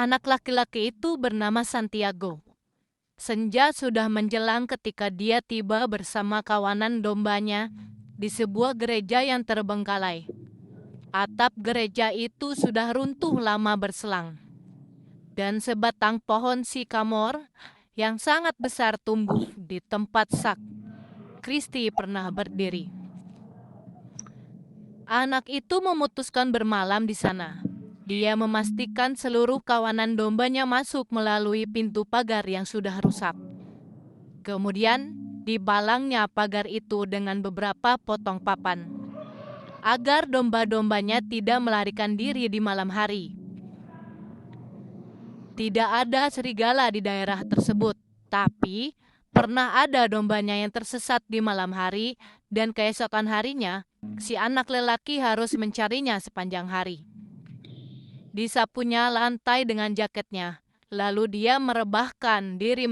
Anak laki-laki itu bernama Santiago. Senja sudah menjelang ketika dia tiba bersama kawanan dombanya di sebuah gereja yang terbengkalai. Atap gereja itu sudah runtuh lama berselang. Dan sebatang pohon sikamor yang sangat besar tumbuh di tempat Kristi pernah berdiri. Anak itu memutuskan bermalam di sana. Dia memastikan seluruh kawanan dombanya masuk melalui pintu pagar yang sudah rusak. Kemudian dibalangnya pagar itu dengan beberapa potong papan, agar domba-dombanya tidak melarikan diri di malam hari. Tidak ada serigala di daerah tersebut, tapi pernah ada dombanya yang tersesat di malam hari, dan keesokan harinya, si anak lelaki harus mencarinya sepanjang hari. Disapunya lantai dengan jaketnya, lalu dia merebahkan diri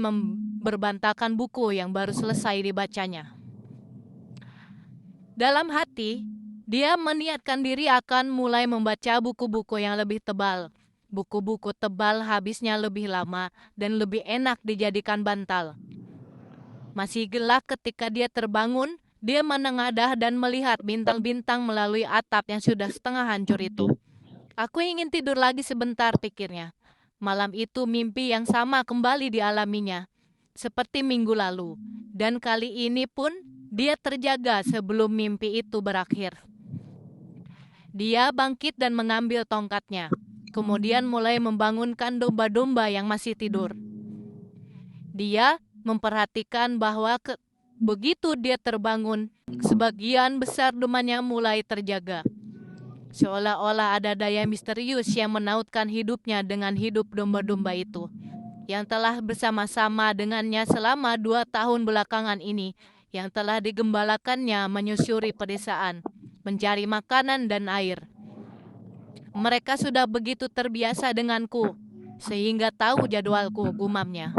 berbantakan buku yang baru selesai dibacanya. Dalam hati, dia meniatkan diri akan mulai membaca buku-buku yang lebih tebal. Buku-buku tebal habisnya lebih lama dan lebih enak dijadikan bantal. Masih gelap ketika dia terbangun, dia menengadah dan melihat bintang-bintang melalui atap yang sudah setengah hancur itu. Aku ingin tidur lagi sebentar, pikirnya. Malam itu mimpi yang sama kembali dialaminya, seperti minggu lalu. Dan kali ini pun dia terjaga sebelum mimpi itu berakhir. Dia bangkit dan mengambil tongkatnya, kemudian mulai membangunkan domba-domba yang masih tidur. Dia memperhatikan bahwa begitu dia terbangun, sebagian besar dombanya mulai terjaga. Seolah-olah ada daya misterius yang menautkan hidupnya dengan hidup domba-domba itu, yang telah bersama-sama dengannya selama 2 tahun belakangan ini, yang telah digembalakannya menyusuri pedesaan, mencari makanan dan air. Mereka sudah begitu terbiasa denganku, sehingga tahu jadwalku, gumamnya.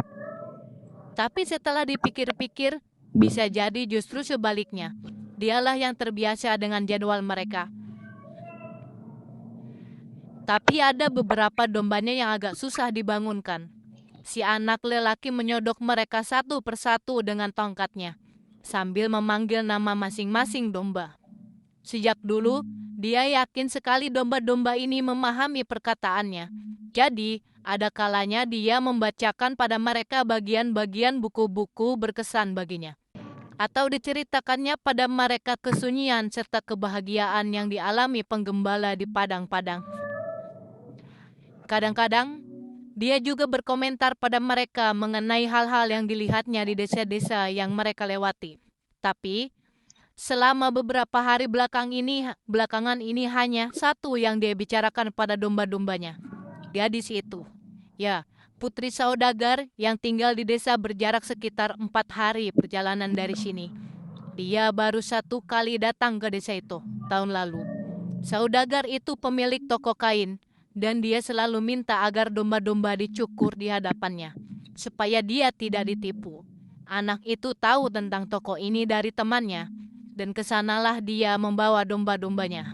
Tapi setelah dipikir-pikir, bisa jadi justru sebaliknya. Dialah yang terbiasa dengan jadwal mereka. Tapi ada beberapa dombanya yang agak susah dibangunkan. Si anak lelaki menyodok mereka satu persatu dengan tongkatnya, sambil memanggil nama masing-masing domba. Sejak dulu, dia yakin sekali domba-domba ini memahami perkataannya. Jadi, ada kalanya dia membacakan pada mereka bagian-bagian buku-buku berkesan baginya, atau diceritakannya pada mereka kesunyian serta kebahagiaan yang dialami penggembala di padang-padang. Kadang-kadang, dia juga berkomentar pada mereka mengenai hal-hal yang dilihatnya di desa-desa yang mereka lewati. Tapi, selama beberapa hari belakangan ini hanya satu yang dia bicarakan pada domba-dombanya. Gadis itu. Ya, putri saudagar yang tinggal di desa berjarak sekitar 4 hari perjalanan dari sini. Dia baru 1 kali datang ke desa itu, tahun lalu. Saudagar itu pemilik toko kain, dan dia selalu minta agar domba-domba dicukur di hadapannya, supaya dia tidak ditipu. Anak itu tahu tentang toko ini dari temannya, dan kesanalah dia membawa domba-dombanya.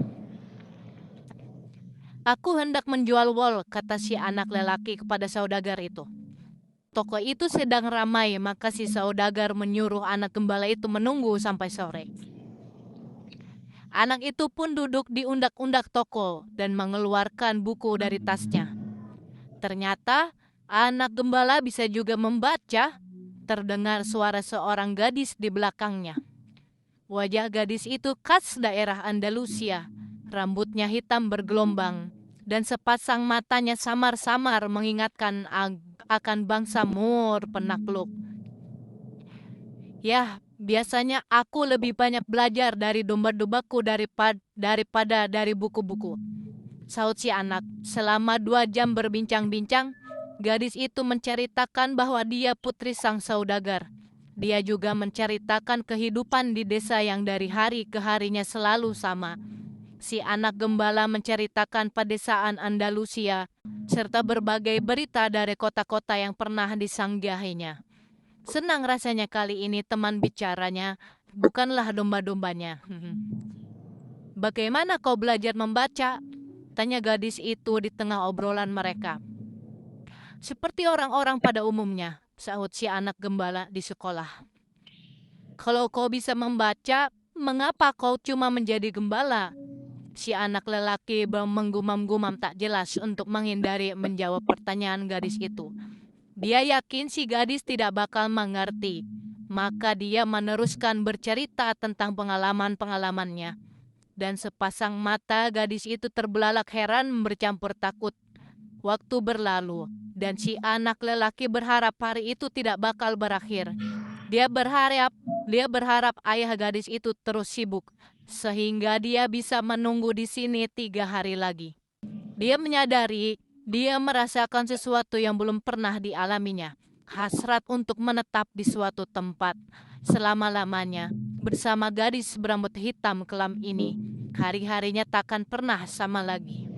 Aku hendak menjual wol, kata si anak lelaki kepada saudagar itu. Toko itu sedang ramai, maka si saudagar menyuruh anak gembala itu menunggu sampai sore. Anak itu pun duduk di undak-undak toko dan mengeluarkan buku dari tasnya. Ternyata anak gembala bisa juga membaca. Terdengar suara seorang gadis di belakangnya. Wajah gadis itu khas daerah Andalusia. Rambutnya hitam bergelombang dan sepasang matanya samar-samar mengingatkan akan bangsa Moor penakluk. Ya, biasanya aku lebih banyak belajar dari domba-dombaku daripada dari buku-buku, saut si anak. Selama 2 jam berbincang-bincang, gadis itu menceritakan bahwa dia putri sang saudagar. Dia juga menceritakan kehidupan di desa yang dari hari ke harinya selalu sama. Si anak gembala menceritakan pedesaan Andalusia, serta berbagai berita dari kota-kota yang pernah disanggahinya. Senang rasanya kali ini teman bicaranya bukanlah domba-dombanya. Bagaimana kau belajar membaca? Tanya gadis itu di tengah obrolan mereka. Seperti orang-orang pada umumnya, sahut si anak gembala di sekolah. Kalau kau bisa membaca, mengapa kau cuma menjadi gembala? Si anak lelaki menggumam-gumam tak jelas untuk menghindari menjawab pertanyaan gadis itu. Dia yakin si gadis tidak bakal mengerti. Maka dia meneruskan bercerita tentang pengalaman-pengalamannya. Dan sepasang mata gadis itu terbelalak heran bercampur takut. Waktu berlalu, dan si anak lelaki berharap hari itu tidak bakal berakhir. Dia berharap ayah gadis itu terus sibuk, sehingga dia bisa menunggu di sini 3 hari lagi. Dia menyadari dia merasakan sesuatu yang belum pernah dialaminya, hasrat untuk menetap di suatu tempat selama-lamanya bersama gadis berambut hitam kelam ini. Hari-harinya takkan pernah sama lagi.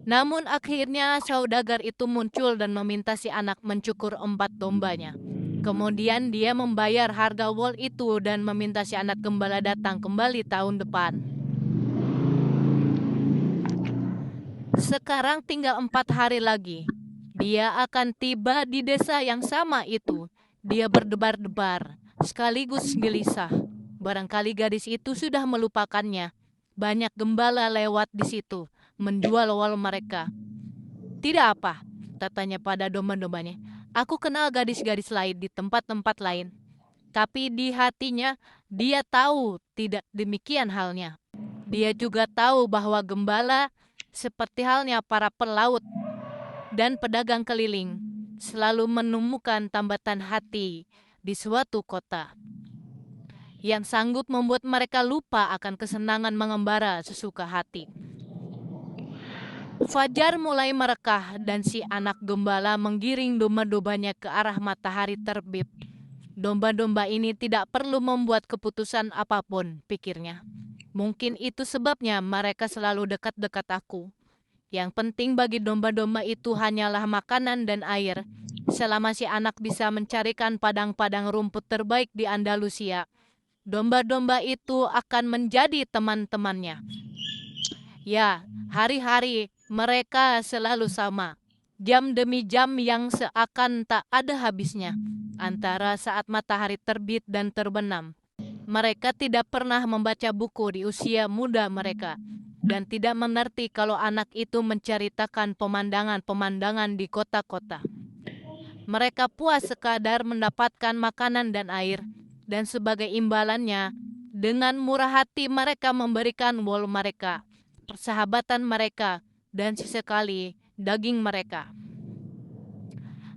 Namun akhirnya saudagar itu muncul dan meminta si anak mencukur 4 dombanya. Kemudian dia membayar harga wol itu dan meminta si anak gembala datang kembali tahun depan. Sekarang tinggal 4 hari lagi. Dia akan tiba di desa yang sama itu. Dia berdebar-debar, sekaligus gelisah. Barangkali gadis itu sudah melupakannya. Banyak gembala lewat di situ, menjual wol mereka. Tidak apa, katanya pada domba-dombanya. Aku kenal gadis-gadis lain di tempat-tempat lain. Tapi di hatinya, dia tahu tidak demikian halnya. Dia juga tahu bahwa gembala, seperti halnya para pelaut dan pedagang keliling, selalu menemukan tambatan hati di suatu kota yang sanggup membuat mereka lupa akan kesenangan mengembara sesuka hati. Fajar mulai merekah dan si anak gembala menggiring domba-dombanya ke arah matahari terbit. Domba-domba ini tidak perlu membuat keputusan apapun, pikirnya. Mungkin itu sebabnya mereka selalu dekat-dekat aku. Yang penting bagi domba-domba itu hanyalah makanan dan air. Selama si anak bisa mencarikan padang-padang rumput terbaik di Andalusia, domba-domba itu akan menjadi teman-temannya. Ya, hari-hari mereka selalu sama. Jam demi jam yang seakan tak ada habisnya. Antara saat matahari terbit dan terbenam. Mereka tidak pernah membaca buku di usia muda mereka. Dan tidak mengerti kalau anak itu menceritakan pemandangan-pemandangan di kota-kota. Mereka puas sekadar mendapatkan makanan dan air. Dan sebagai imbalannya, dengan murah hati mereka memberikan wol mereka, persahabatan mereka, dan sesekali daging mereka.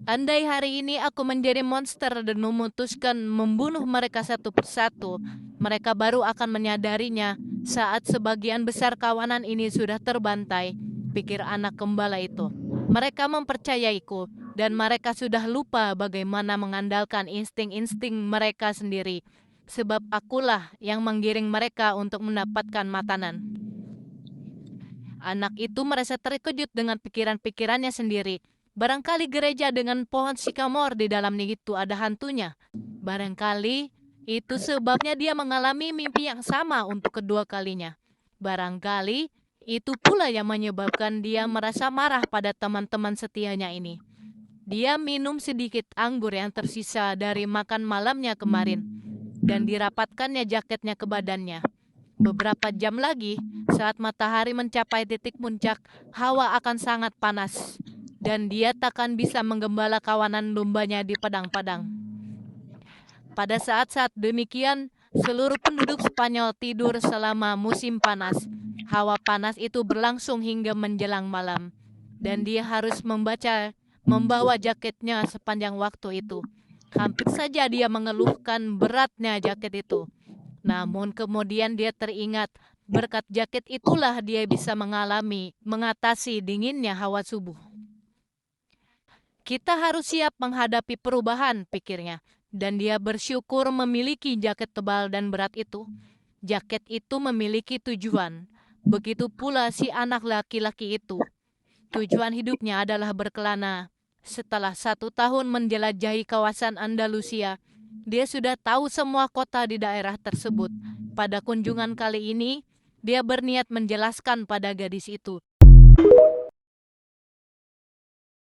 Andai hari ini aku menjadi monster dan memutuskan membunuh mereka satu persatu, mereka baru akan menyadarinya saat sebagian besar kawanan ini sudah terbantai, pikir anak gembala itu. Mereka mempercayaiku dan mereka sudah lupa bagaimana mengandalkan insting-insting mereka sendiri, sebab akulah yang menggiring mereka untuk mendapatkan makanan. Anak itu merasa terkejut dengan pikiran-pikirannya sendiri. Barangkali gereja dengan pohon sikamor di dalamnya itu ada hantunya. Barangkali itu sebabnya dia mengalami mimpi yang sama untuk kedua kalinya. Barangkali itu pula yang menyebabkan dia merasa marah pada teman-teman setianya ini. Dia minum sedikit anggur yang tersisa dari makan malamnya kemarin dan dirapatkannya jaketnya ke badannya. Beberapa jam lagi, saat matahari mencapai titik puncak, hawa akan sangat panas, dan dia takkan bisa menggembala kawanan dombanya di padang-padang. Pada saat-saat demikian, seluruh penduduk Spanyol tidur selama musim panas. Hawa panas itu berlangsung hingga menjelang malam, dan dia harus membawa jaketnya sepanjang waktu itu. Hampir saja dia mengeluhkan beratnya jaket itu. Namun kemudian dia teringat, berkat jaket itulah dia bisa mengatasi dinginnya hawa subuh. Kita harus siap menghadapi perubahan, pikirnya. Dan dia bersyukur memiliki jaket tebal dan berat itu. Jaket itu memiliki tujuan. Begitu pula si anak laki-laki itu. Tujuan hidupnya adalah berkelana. Setelah 1 tahun menjelajahi kawasan Andalusia, dia sudah tahu semua kota di daerah tersebut. Pada kunjungan kali ini, dia berniat menjelaskan pada gadis itu